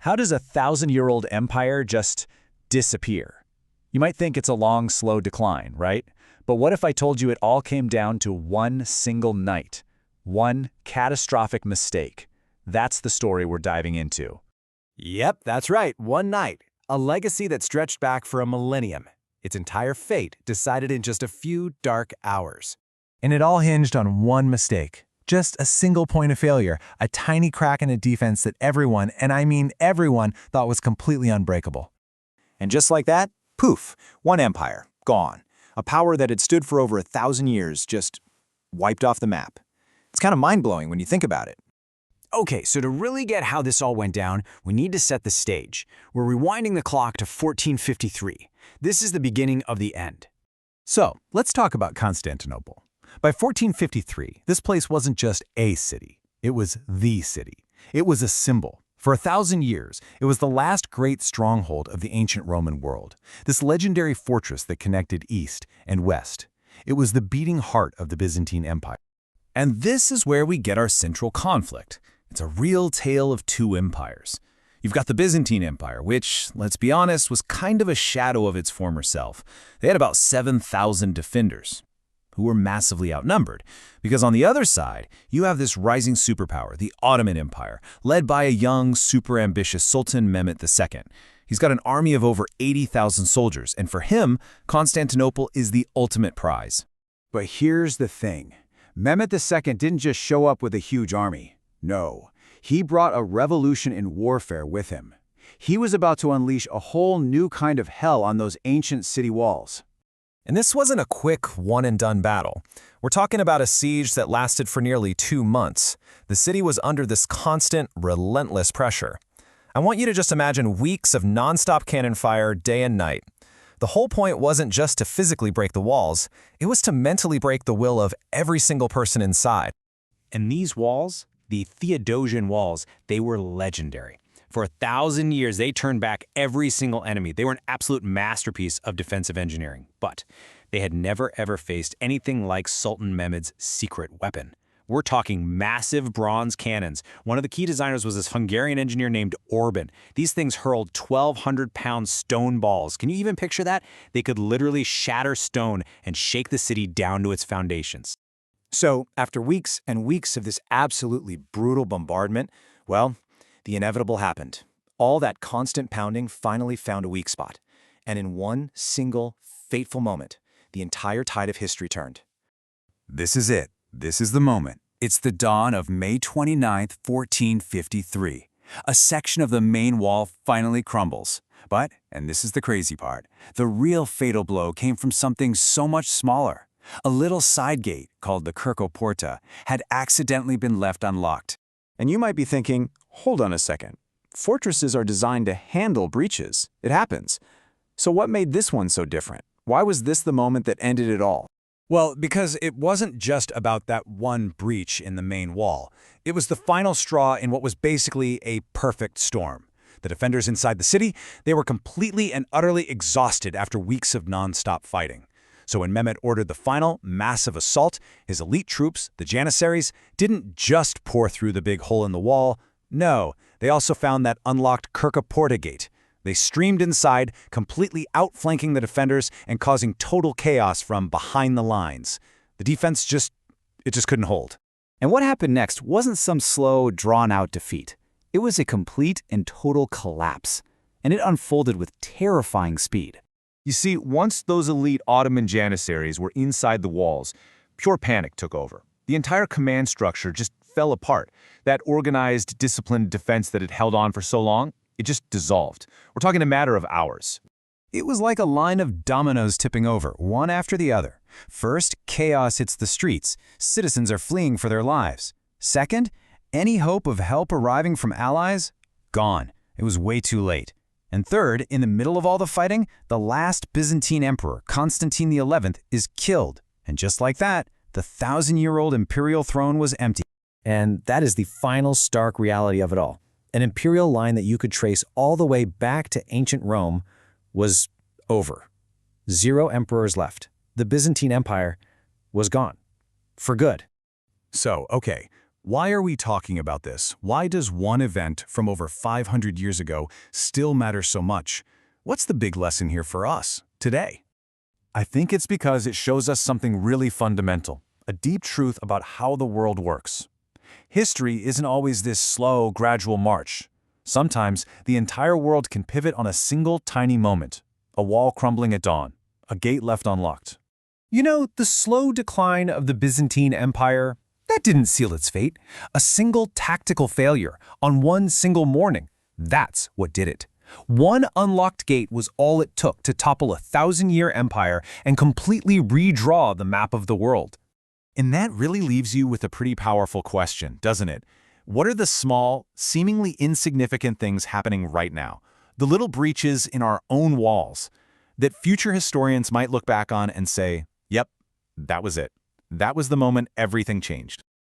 How does a thousand-year-old empire just disappear? You might think it's a long, slow decline, right? But what if I told you it all came down to one single night? One catastrophic mistake. That's the story we're diving into. Yep, that's right, one night. A legacy that stretched back for a millennium. Its entire fate decided in just a few dark hours. And it all hinged on one mistake. Just a single point of failure, a tiny crack in a defense that everyone, and I mean everyone, thought was completely unbreakable. And just like that, poof, one empire, gone. A power that had stood for over 1,000 years just wiped off the map. It's kind of mind-blowing when you think about it. Okay, so to really get how this all went down, we need to set the stage. We're rewinding the clock to 1453. This is the beginning of the end. So, let's talk about Constantinople. By 1453, this place wasn't just a city. It was the city. It was a symbol. For 1,000 years, it was the last great stronghold of the ancient Roman world, this legendary fortress that connected east and west. It was the beating heart of the Byzantine Empire. And this is where we get our central conflict. It's a real tale of two empires. You've got the Byzantine Empire, which, let's be honest, was kind of a shadow of its former self. They had about 7,000 defenders, who were massively outnumbered. Because on the other side, you have this rising superpower, the Ottoman Empire, led by a young, super-ambitious Sultan Mehmet II. He's got an army of over 80,000 soldiers, and for him, Constantinople is the ultimate prize. But here's the thing. Mehmet II didn't just show up with a huge army. No, he brought a revolution in warfare with him. He was about to unleash a whole new kind of hell on those ancient city walls. And this wasn't a quick, one-and-done battle. We're talking about a siege that lasted for nearly 2 months. The city was under this constant, relentless pressure. I want you to just imagine weeks of non-stop cannon fire day and night. The whole point wasn't just to physically break the walls, it was to mentally break the will of every single person inside. And these walls, the Theodosian walls, they were legendary. For 1,000 years, they turned back every single enemy. They were an absolute masterpiece of defensive engineering. But they had never ever faced anything like Sultan Mehmed's secret weapon. We're talking massive bronze cannons. One of the key designers was this Hungarian engineer named Orban. These things hurled 1,200-pound stone balls. Can you even picture that? They could literally shatter stone and shake the city down to its foundations. So, after weeks and weeks of this absolutely brutal bombardment, well, the inevitable happened. All that constant pounding finally found a weak spot. And in one single, fateful moment, the entire tide of history turned. This is it. This is the moment. It's the dawn of May 29th, 1453. A section of the main wall finally crumbles. But, and this is the crazy part, the real fatal blow came from something so much smaller. A little side gate, called the Porta, had accidentally been left unlocked. And you might be thinking, hold on a second. Fortresses are designed to handle breaches. It happens. So what made this one so different? Why was this the moment that ended it all? Well, because it wasn't just about that one breach in the main wall. It was the final straw in what was basically a perfect storm. The defenders inside the city, they were completely and utterly exhausted after weeks of non-stop fighting. So when Mehmet ordered the final, massive assault, his elite troops, the Janissaries, didn't just pour through the big hole in the wall. No, they also found that unlocked Porta gate. They streamed inside, completely outflanking the defenders and causing total chaos from behind the lines. The defense just couldn't hold. And what happened next wasn't some slow, drawn-out defeat. It was a complete and total collapse. And it unfolded with terrifying speed. You see, once those elite Ottoman Janissaries were inside the walls, pure panic took over. The entire command structure just fell apart. That organized, disciplined defense that had held on for so long, it just dissolved. We're talking a matter of hours. It was like a line of dominoes tipping over, one after the other. First, chaos hits the streets. Citizens are fleeing for their lives. Second, any hope of help arriving from allies? Gone. It was way too late. And third, in the middle of all the fighting, the last Byzantine emperor, Constantine XI, is killed. And just like that, the 1,000-year-old imperial throne was empty. And that is the final stark reality of it all. An imperial line that you could trace all the way back to ancient Rome was over. 0 emperors left. The Byzantine Empire was gone. For good. So, okay, Why are we talking about this? Why does one event from over 500 years ago still matter so much? What's the big lesson here for us today? I think it's because it shows us something really fundamental, a deep truth about how the world works. History isn't always this slow, gradual march. Sometimes the entire world can pivot on a single tiny moment, a wall crumbling at dawn, a gate left unlocked. You know, the slow decline of the Byzantine Empire, that didn't seal its fate. A single tactical failure on one single morning, that's what did it. One unlocked gate was all it took to topple a 1,000-year empire and completely redraw the map of the world. And that really leaves you with a pretty powerful question, doesn't it? What are the small, seemingly insignificant things happening right now? The little breaches in our own walls that future historians might look back on and say, yep, that was it. That was the moment everything changed.